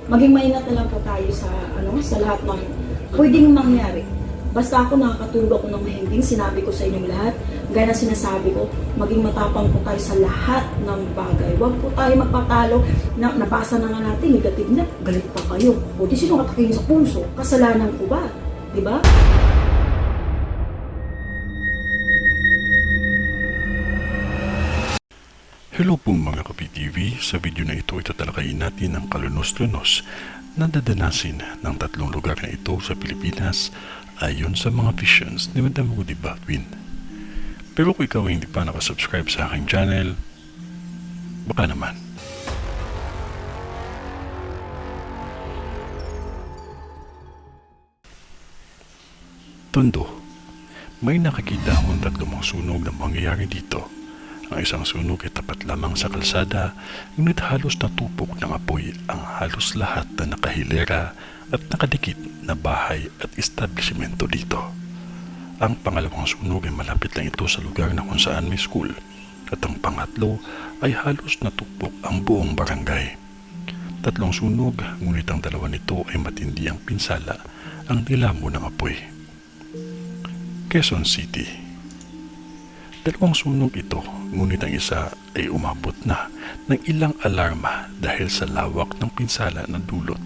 Maging maingat na lang po tayo sa, sa lahat ng pwedeng mangyari. Basta ako nakakatulog ako ng mahimbing, sinabi ko sa inyong lahat, gaya na sinasabi ko, maging matapang po tayo sa lahat ng bagay. Huwag po tayo magpatalo, nabasa na nga natin, negative na, galit pa kayo. O di sino katakin sa puso? Kasalanan ko ba? Diba? Hello po mga Kapi-TV, sa video na ito itatalakayin natin ang kalunos-lunos na dadanasin ng tatlong lugar na ito sa Pilipinas ayon sa mga visions ni Madam Rudy Baldwin. Pero kung ikaw hindi pa nakasubscribe sa aking channel, baka naman. Tondo, may nakakita akong tatlong sunog na mangyayari dito. Ang isang sunog ay tapat lamang sa kalsada, ngunit halos natupok ng apoy ang halos lahat na nakahilera at nakadikit na bahay at establishmento dito. Ang pangalawang sunog ay malapit lang ito sa lugar na kung saan may school, at ang pangatlo ay halos natupok ang buong barangay. Tatlong sunog, ngunit ang dalawa nito ay matindi ang pinsala, ang nilamo ng apoy. Quezon City. Dalawang sunog ito, ngunit ang isa ay umabot na ng ilang alarma dahil sa lawak ng pinsala na dulot.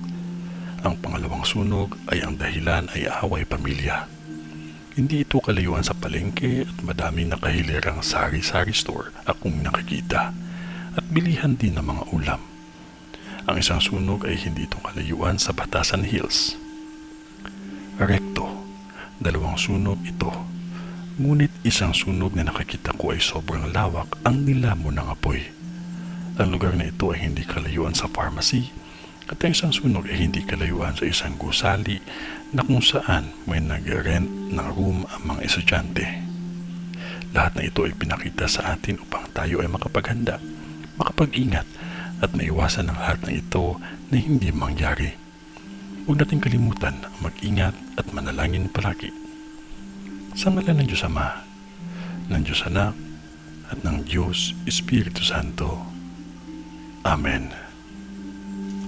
Ang pangalawang sunog ay ang dahilan ay away pamilya. Hindi ito kalayuan sa palengke at madaming nakahilirang sari-sari store akong nakikita at bilihan din ng mga ulam. Ang isang sunog ay hindi ito kalayuan sa Batasan Hills. Recto, dalawang sunog ito. Ngunit isang sunog na nakikita ko ay sobrang lawak ang nilamo ng apoy. Ang lugar na ito ay hindi kalayuan sa pharmacy at ang isang sunog ay hindi kalayuan sa isang gusali na kung saan may nag-rent ng room ang mga estudyante. Lahat na ito ay pinakita sa atin upang tayo ay makapaghanda, makapag-ingat at maiwasan ang lahat ng ito na hindi mangyari. Huwag nating kalimutan ang mag-ingat at manalangin palagi. Sa ngalan ng Diyos Ama, ng Diyos Anak, at ng Diyos Espiritu Santo. Amen.